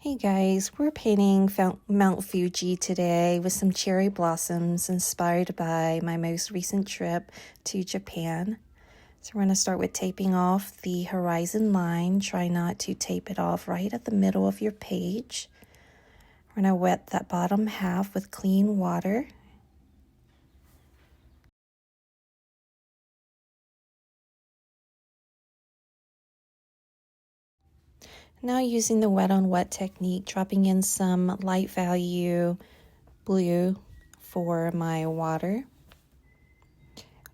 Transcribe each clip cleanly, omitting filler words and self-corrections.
Hey guys, we're painting Mount Fuji today with some cherry blossoms inspired by my most recent trip to Japan. So we're going to start with taping off the horizon line. Try not to tape it off right at the middle of your page. We're going to wet that bottom half with clean water. Now using the wet on wet technique, dropping in some light value blue for my water.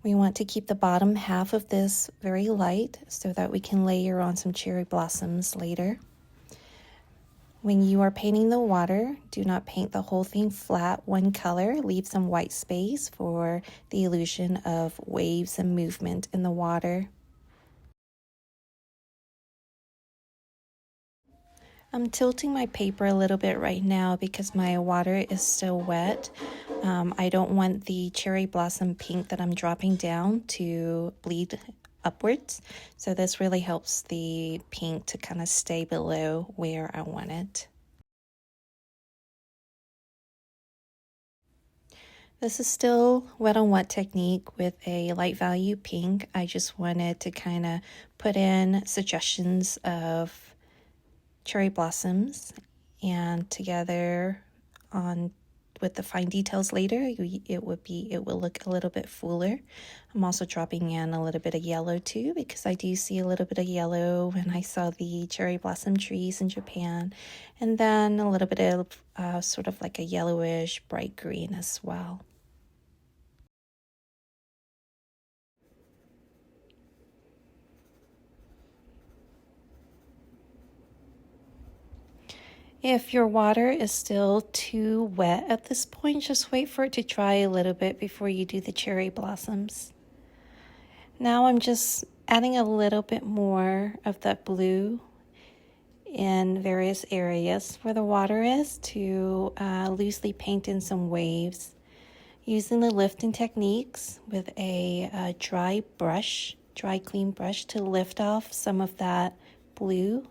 We want to keep the bottom half of this very light so that we can layer on some cherry blossoms later. When you are painting the water, do not paint the whole thing flat one color. Leave some white space for the illusion of waves and movement in the water. I'm tilting my paper a little bit right now because my water is still wet. I don't want the cherry blossom pink that I'm dropping down to bleed upwards. So this really helps the pink to kind of stay below where I want it. This is still wet on wet technique with a light value pink. I just wanted to kind of put in suggestions of cherry blossoms, and together on with the fine details later, it will look a little bit fuller. I'm also dropping in a little bit of yellow too, because I do see a little bit of yellow when I saw the cherry blossom trees in Japan, and then a little bit of sort of like a yellowish bright green as well. If your water is still too wet at this point, just wait for it to dry a little bit before you do the cherry blossoms. Now I'm just adding a little bit more of that blue in various areas where the water is to loosely paint in some waves. Using the lifting techniques with a dry clean brush to lift off some of that blue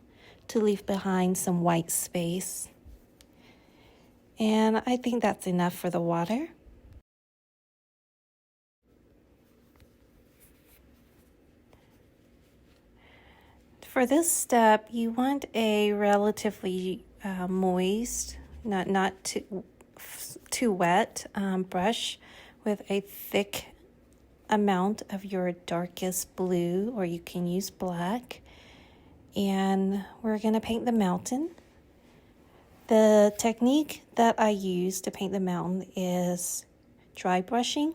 to leave behind some white space. And I think that's enough for the water. For this step, you want a relatively moist, not too wet brush with a thick amount of your darkest blue, or you can use black. And we're going to paint the mountain. The technique that I use to paint the mountain is dry brushing.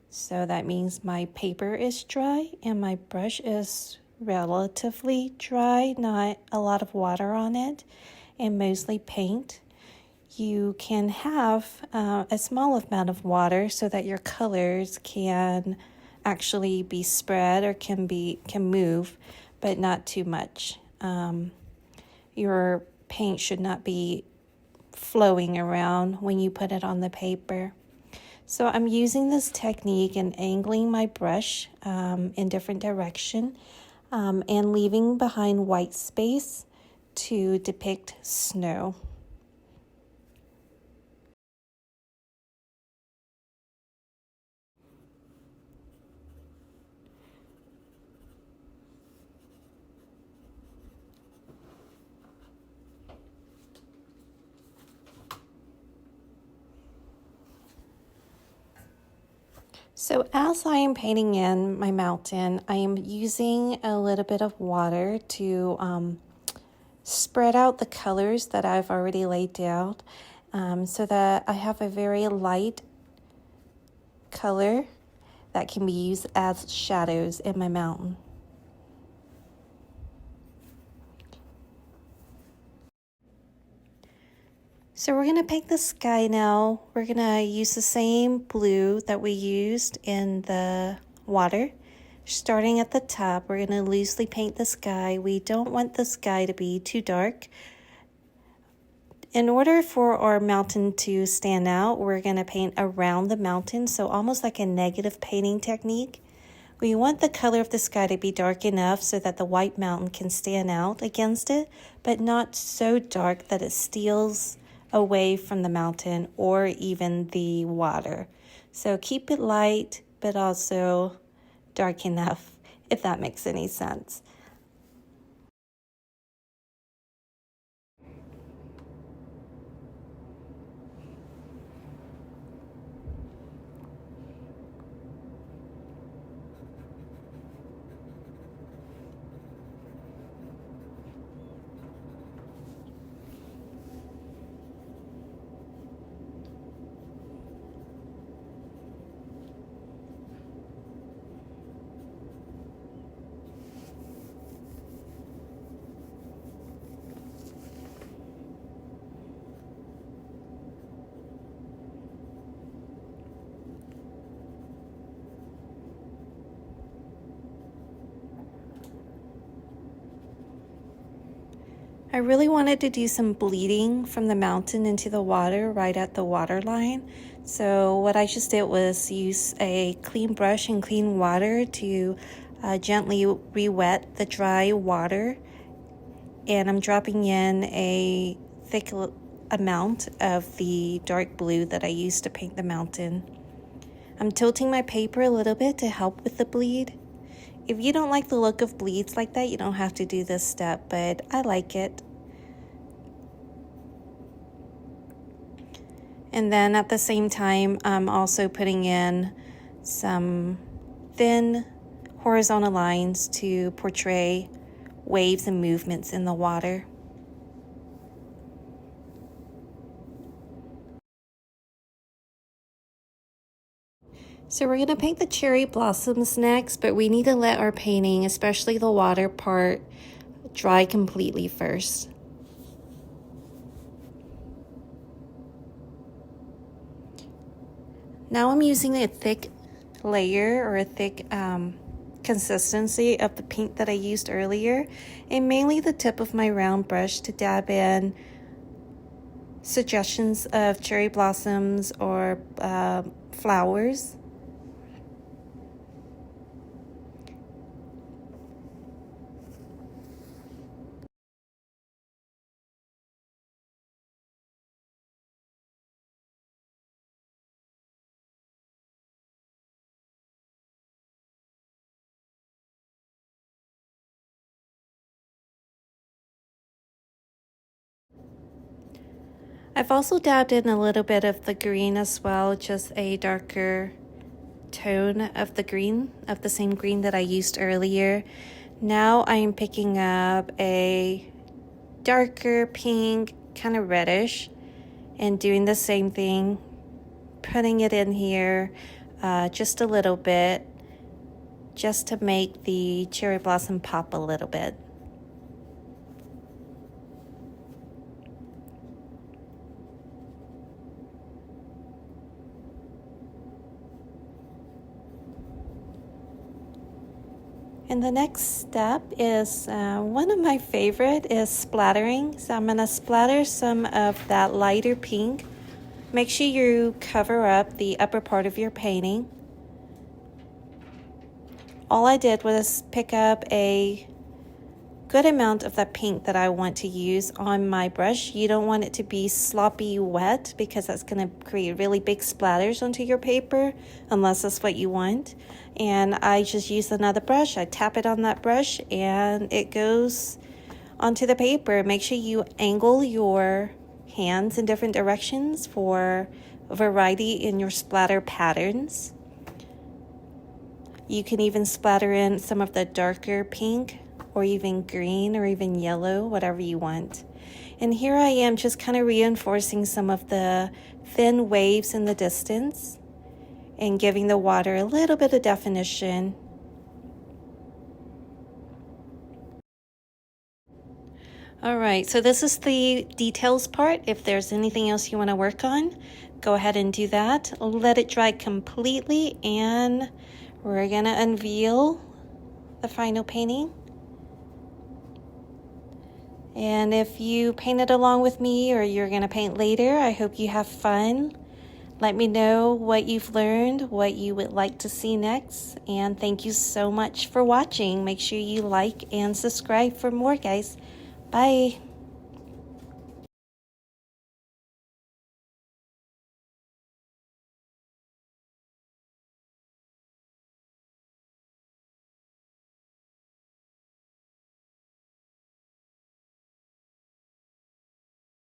So that means my paper is dry and my brush is relatively dry, not a lot of water on it, and mostly paint. You can have a small amount of water so that your colors can actually be spread or can move, but not too much. Your paint should not be flowing around when you put it on the paper. So I'm using this technique and angling my brush in different direction and leaving behind white space to depict snow. So as I am painting in my mountain, I am using a little bit of water to spread out the colors that I've already laid down so that I have a very light color that can be used as shadows in my mountain. So we're going to paint the sky now. We're going to use the same blue that we used in the water. Starting at the top, we're going to loosely paint the sky. We don't want the sky to be too dark. In order for our mountain to stand out, we're going to paint around the mountain, so almost like a negative painting technique. We want the color of the sky to be dark enough so that the white mountain can stand out against it, but not so dark that it steals away from the mountain or even the water. So keep it light, but also dark enough, if that makes any sense. I really wanted to do some bleeding from the mountain into the water right at the water line. So what I just did was use a clean brush and clean water to gently re-wet the dry water. And I'm dropping in a thick amount of the dark blue that I used to paint the mountain. I'm tilting my paper a little bit to help with the bleed. If you don't like the look of bleeds like that, you don't have to do this step, but I like it. And then at the same time, I'm also putting in some thin horizontal lines to portray waves and movements in the water. So we're going to paint the cherry blossoms next, but we need to let our painting, especially the water part, dry completely first. Now I'm using a thick layer or a thick consistency of the paint that I used earlier, and mainly the tip of my round brush to dab in suggestions of cherry blossoms or flowers. I've also dabbed in a little bit of the green as well, just a darker tone of the green, of the same green that I used earlier. Now I'm picking up a darker pink, kind of reddish, and doing the same thing, putting it in here just a little bit, just to make the cherry blossom pop a little bit. And the next step is one of my favorite is splattering. So I'm going to splatter some of that lighter pink. Make sure you cover up the upper part of your painting. All I did was pick up a good amount of that pink that I want to use on my brush. You don't want it to be sloppy wet because that's going to create really big splatters onto your paper unless that's what you want. And I just use another brush. I tap it on that brush and it goes onto the paper. Make sure you angle your hands in different directions for variety in your splatter patterns. You can even splatter in some of the darker pink or even green or even yellow, whatever you want. And here I am just kind of reinforcing some of the thin waves in the distance and giving the water a little bit of definition. All right, so this is the details part. If there's anything else you want to work on, go ahead and do that. Let it dry completely, and we're gonna unveil the final painting. And if you painted along with me or you're gonna paint later, I hope you have fun. Let me know what you've learned, what you would like to see next, and thank you so much for watching. Make sure you like and subscribe for more, guys. Bye.